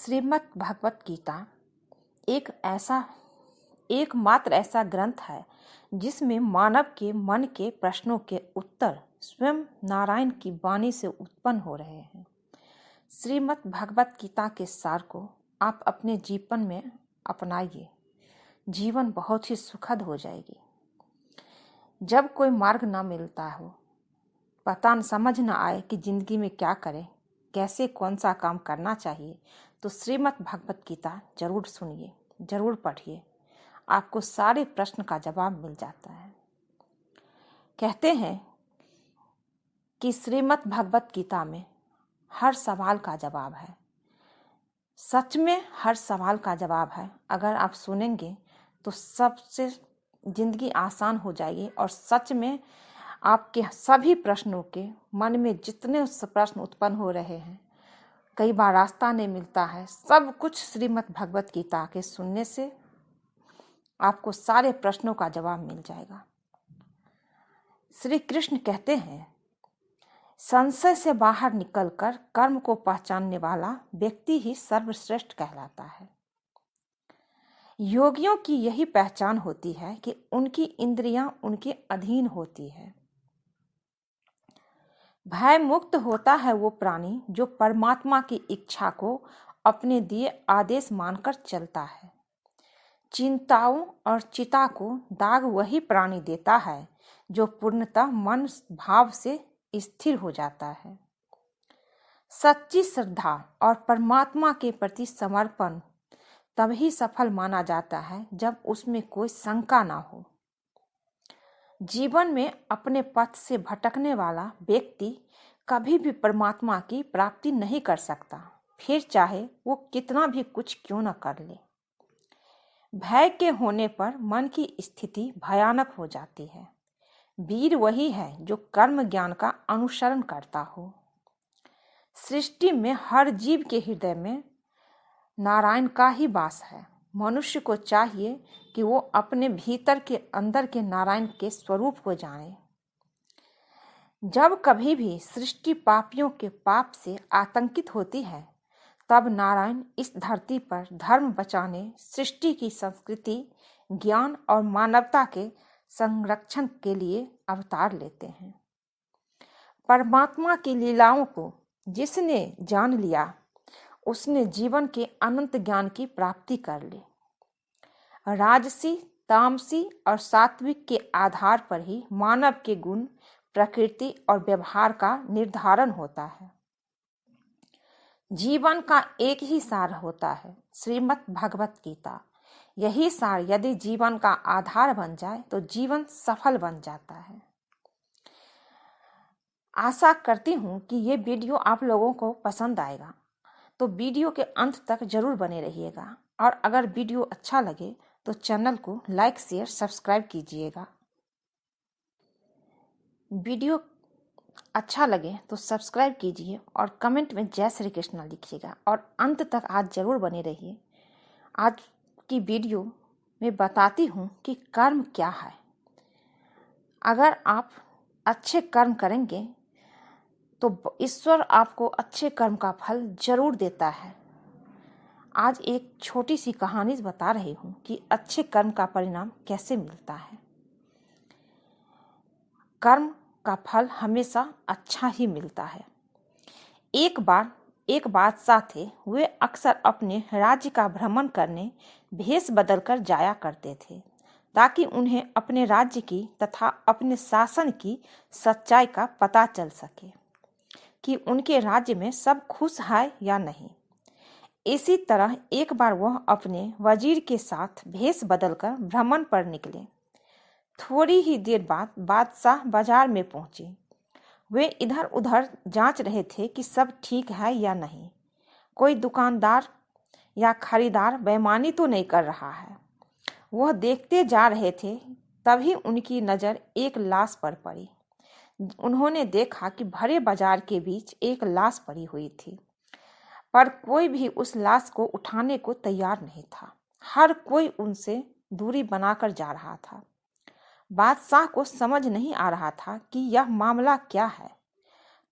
श्रीमद् भगवत गीता एकमात्र ऐसा ग्रंथ है जिसमें मानव के मन के प्रश्नों के उत्तर स्वयं नारायण की वाणी से उत्पन्न हो रहे हैं। श्रीमद् भगवत गीता के सार को आप अपने जीवन में अपनाइए, जीवन बहुत ही सुखद हो जाएगी। जब कोई मार्ग ना मिलता हो, समझ ना आए कि जिंदगी में क्या करें, कैसे कौन सा काम करना चाहिए, तो श्रीमद् भगवत गीता जरूर सुनिए, जरूर पढ़िए। आपको सारे प्रश्न का जवाब मिल जाता है। कहते हैं कि श्रीमद् भगवत गीता में हर सवाल का जवाब है। सच में हर सवाल का जवाब है। अगर आप सुनेंगे तो सबसे जिंदगी आसान हो जाएगी और सच में आपके सभी प्रश्नों के मन में जितने प्रश्न उत्पन्न हो रहे हैं, कई बार रास्ता नहीं मिलता है, सब कुछ श्रीमद् भगवत गीता के सुनने से आपको सारे प्रश्नों का जवाब मिल जाएगा। श्री कृष्ण कहते हैं, संशय से बाहर निकलकर कर्म को पहचानने वाला व्यक्ति ही सर्वश्रेष्ठ कहलाता है। योगियों की यही पहचान होती है कि उनकी इंद्रियां उनके अधीन होती है। भय मुक्त होता है वो प्राणी जो परमात्मा की इच्छा को अपने दिए आदेश मानकर चलता है। चिंताओं और चिता को दाग वही प्राणी देता है जो पूर्णतः मन भाव से स्थिर हो जाता है। सच्ची श्रद्धा और परमात्मा के प्रति समर्पण तभी सफल माना जाता है जब उसमें कोई शंका ना हो। जीवन में अपने पथ से भटकने वाला व्यक्ति कभी भी परमात्मा की प्राप्ति नहीं कर सकता, फिर चाहे वो कितना भी कुछ क्यों न कर ले। भय के होने पर मन की स्थिति भयानक हो जाती है। वीर वही है जो कर्म ज्ञान का अनुसरण करता हो। सृष्टि में हर जीव के हृदय में नारायण का ही वास है। मनुष्य को चाहिए कि वो अपने भीतर के अंदर के नारायण के स्वरूप को जाने। जब कभी भी सृष्टि पापियों के पाप से आतंकित होती है, तब नारायण इस धरती पर धर्म बचाने, सृष्टि की संस्कृति, ज्ञान और मानवता के संरक्षण के लिए अवतार लेते हैं। परमात्मा की लीलाओं को जिसने जान लिया, उसने जीवन के अनंत ज्ञान की प्राप्ति कर ली। राजसी, तामसी और सात्विक के आधार पर ही मानव के गुण, प्रकृति और व्यवहार का निर्धारण होता है। जीवन का एक ही सार होता है, श्रीमद् भगवत गीता। यही सार यदि जीवन का आधार बन जाए तो जीवन सफल बन जाता है। आशा करती हूँ कि ये वीडियो आप लोगों को पसंद आएगा, तो वीडियो के अंत तक जरूर बने रहिएगा। और अगर वीडियो अच्छा लगे तो चैनल को लाइक, शेयर, सब्सक्राइब कीजिएगा। वीडियो अच्छा लगे तो सब्सक्राइब कीजिए और कमेंट में जय श्री कृष्ण लिखिएगा और अंत तक आज जरूर बने रहिए। आज की वीडियो में बताती हूँ कि कर्म क्या है। अगर आप अच्छे कर्म करेंगे तो ईश्वर आपको अच्छे कर्म का फल जरूर देता है। आज एक छोटी सी कहानी बता रही हूँ कि अच्छे कर्म का परिणाम कैसे मिलता है। कर्म का फल हमेशा अच्छा ही मिलता है। एक बार एक बादशाह थे। वे अक्सर अपने राज्य का भ्रमण करने भेष बदलकर जाया करते थे, ताकि उन्हें अपने राज्य की तथा अपने शासन की सच्चाई का पता चल सके कि उनके राज्य में सब खुश है या नहीं। इसी तरह एक बार वह अपने वजीर के साथ भेष बदलकर भ्रमण पर निकले। थोड़ी ही देर बाद बादशाह बाजार में पहुंचे। वे इधर उधर जांच रहे थे कि सब ठीक है या नहीं, कोई दुकानदार या खरीदार बेईमानी तो नहीं कर रहा है। वह देखते जा रहे थे, तभी उनकी नज़र एक लाश पर पड़ी। उन्होंने देखा कि भरे बाजार के बीच एक लाश पड़ी हुई थी, पर कोई भी उस लाश को उठाने को तैयार नहीं था। हर कोई उनसे दूरी बनाकर जा रहा था। बादशाह को समझ नहीं आ रहा था कि यह मामला क्या है।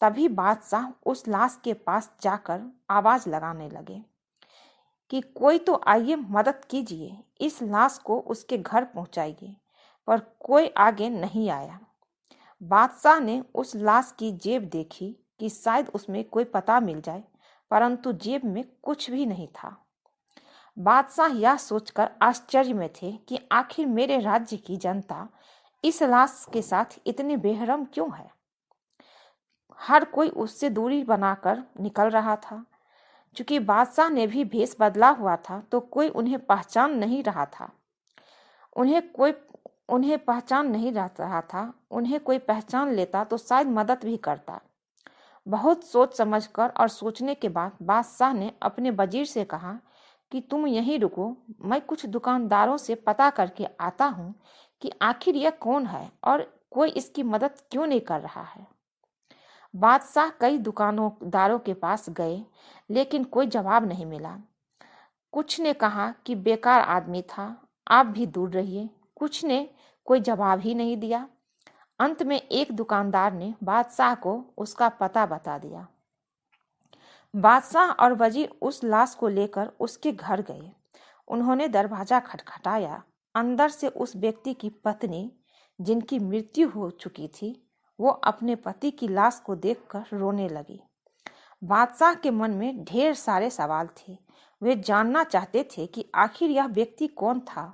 तभी बादशाह उस लाश के पास जाकर आवाज लगाने लगे, कि कोई तो आइए मदद कीजिए, इस लाश को उसके घर पहुंचाइए, पर कोई आगे नहीं आया। बादशाह ने उस लाश की जेब देखी कि शायद उसमें कोई पता मिल जाए, परंतु जेब में कुछ भी नहीं था। बादशाह यह सोचकर आश्चर्य में थे कि आखिर मेरे राज्य की जनता इस लाश के साथ इतनी बेरहम क्यों है। हर कोई उससे दूरी बनाकर निकल रहा था। चूंकि बादशाह ने भी भेष बदला हुआ था तो कोई उन्हें पहचान नहीं रहा था। उन्हें पहचान नहीं रहा था। उन्हें कोई पहचान लेता तो शायद मदद भी करता। बहुत सोच समझकर और सोचने के बाद बादशाह ने अपने वजीर से कहा कि तुम यहीं रुको, मैं कुछ दुकानदारों से पता करके आता हूँ कि आखिर यह कौन है और कोई इसकी मदद क्यों नहीं कर रहा है। बादशाह कई दुकानदारों के पास गए, लेकिन कोई जवाब नहीं मिला। कुछ ने कहा कि बेकार आदमी था, आप भी दूर रहिए। कुछ ने कोई जवाब ही नहीं दिया। अंत में एक दुकानदार ने बादशाह को उसका पता बता दिया। बादशाह और वजीर उस लाश को लेकर उसके घर गए। उन्होंने दरवाजा खटखटाया। अंदर से उस व्यक्ति की पत्नी, जिनकी मृत्यु हो चुकी थी, वो अपने पति की लाश को देखकर रोने लगी। बादशाह के मन में ढेर सारे सवाल थे। वे जानना चाहते थे कि आखिर यह व्यक्ति कौन था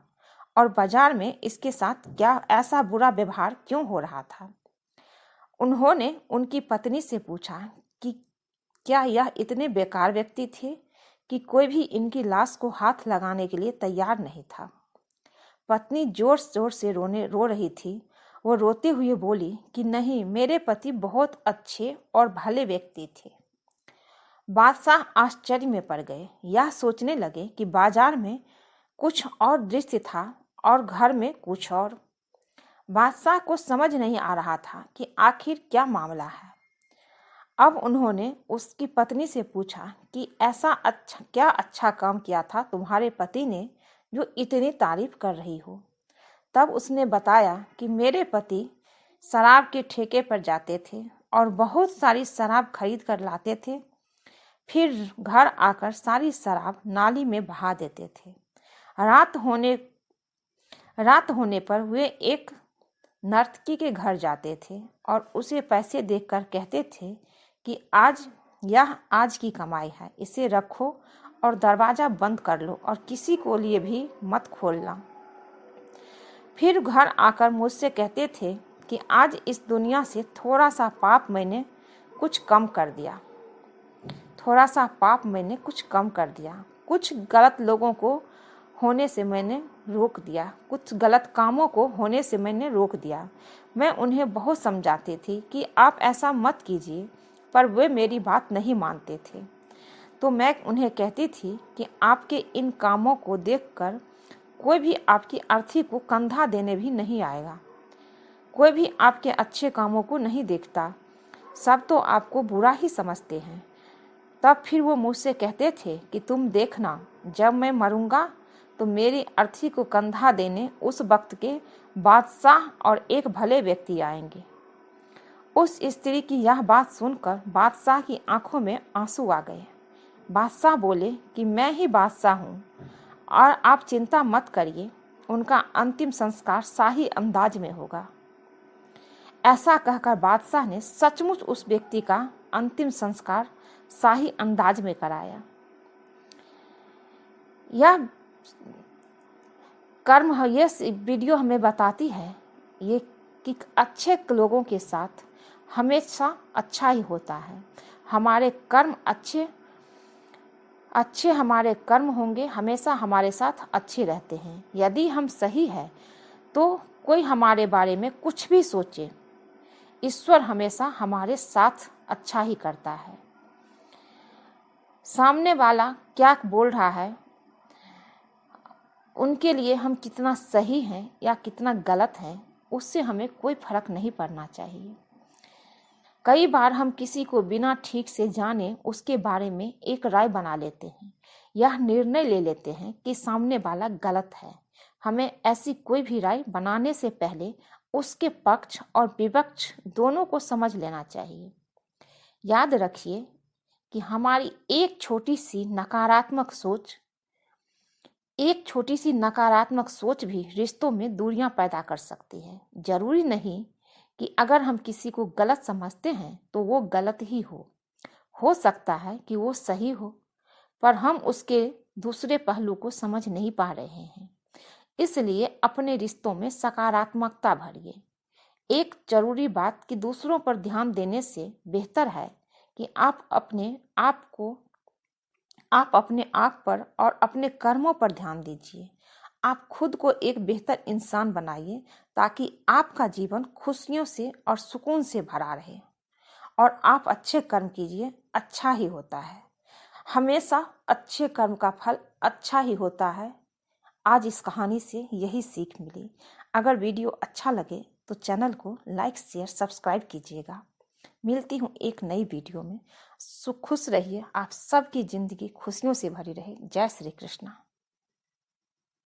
और बाजार में इसके साथ क्या ऐसा बुरा व्यवहार क्यों हो रहा था। उन्होंने उनकी पत्नी से पूछा कि क्या यह इतने बेकार व्यक्ति थे कि कोई भी इनकी लाश को हाथ लगाने के लिए तैयार नहीं था। पत्नी जोर जोर से रो रही थी। वो रोते हुए बोली कि नहीं, मेरे पति बहुत अच्छे और भले व्यक्ति थे। बादशाह आश्चर्य में पड़ गए। यह सोचने लगे कि बाजार में कुछ और दृश्य था और घर में कुछ और। बादशाह को समझ नहीं आ रहा था कि आखिर क्या मामला है। अब उन्होंने उसकी पत्नी से पूछा कि ऐसा क्या अच्छा काम किया था तुम्हारे पति ने जो इतनी तारीफ कर रही हो। तब उसने बताया कि मेरे पति शराब के ठेके पर जाते थे और बहुत सारी शराब खरीद कर लाते थे, फिर घर आकर सारी शराब नाली में बहा देते थे। रात होने पर वे एक नर्तकी के घर जाते थे और उसे पैसे देकर कहते थे कि यह आज की कमाई है, इसे रखो और दरवाजा बंद कर लो और किसी को लिए भी मत खोलना। फिर घर आकर मुझसे कहते थे कि आज इस दुनिया से थोड़ा सा पाप मैंने कुछ कम कर दिया। कुछ गलत लोगों को होने से मैंने रोक दिया, कुछ गलत कामों को होने से मैंने रोक दिया। मैं उन्हें बहुत समझाती थी कि आप ऐसा मत कीजिए, पर वे मेरी बात नहीं मानते थे। तो मैं उन्हें कहती थी कि आपके इन कामों को देखकर कोई भी आपकी अर्थी को कंधा देने भी नहीं आएगा। कोई भी आपके अच्छे कामों को नहीं देखता, सब तो आपको बुरा ही समझते हैं। तब फिर वो मुझसे कहते थे कि तुम देखना, जब मैं मरूंगा तो मेरी अर्थी को कंधा देने उस वक्त के बादशाह और एक भले व्यक्ति आएंगे। उस स्त्री की यह बात सुनकर बादशाह की आंखों में आंसू आ गए। बादशाह बोले कि मैं ही बादशाह हूँ और आप चिंता मत करिए, उनका अंतिम संस्कार शाही अंदाज में होगा। ऐसा कहकर बादशाह ने सचमुच उस व्यक्ति का अंतिम संस्कार शाही अंदाज में कराया। यह वीडियो हमें बताती है ये कि अच्छे लोगों के साथ हमेशा अच्छा ही होता है। हमारे कर्म अच्छे हमारे कर्म होंगे, हमेशा हमारे साथ अच्छे रहते हैं। यदि हम सही है तो कोई हमारे बारे में कुछ भी सोचे, ईश्वर हमेशा हमारे साथ अच्छा ही करता है। सामने वाला क्या बोल रहा है, उनके लिए हम कितना सही हैं या कितना गलत हैं, उससे हमें कोई फर्क नहीं पड़ना चाहिए। कई बार हम किसी को बिना ठीक से जाने उसके बारे में एक राय बना लेते हैं, यह निर्णय ले लेते हैं कि सामने वाला गलत है। हमें ऐसी कोई भी राय बनाने से पहले उसके पक्ष और विपक्ष दोनों को समझ लेना चाहिए। याद रखिए कि हमारी एक छोटी सी नकारात्मक सोच एक छोटी सी नकारात्मक सोच भी रिश्तों में दूरियां पैदा कर सकती है। जरूरी नहीं कि अगर हम किसी को गलत समझते हैं तो वो गलत ही हो सकता है कि वो सही हो, पर हम उसके दूसरे पहलू को समझ नहीं पा रहे हैं। इसलिए अपने रिश्तों में सकारात्मकता भरिए। एक जरूरी बात कि दूसरों पर ध्यान देने से बेहतर है कि आप अपने आप पर और अपने कर्मों पर ध्यान दीजिए। आप खुद को एक बेहतर इंसान बनाइए ताकि आपका जीवन खुशियों से और सुकून से भरा रहे। और आप अच्छे कर्म कीजिए, अच्छा ही होता है। हमेशा अच्छे कर्म का फल अच्छा ही होता है। आज इस कहानी से यही सीख मिली। अगर वीडियो अच्छा लगे तो चैनल को लाइक शेयर सब्सक्राइब कीजिएगा। मिलती हूँ एक नई वीडियो में। खुश रहिए, आप सबकी जिंदगी खुशियों से भरी रहे। जय श्री कृष्ण।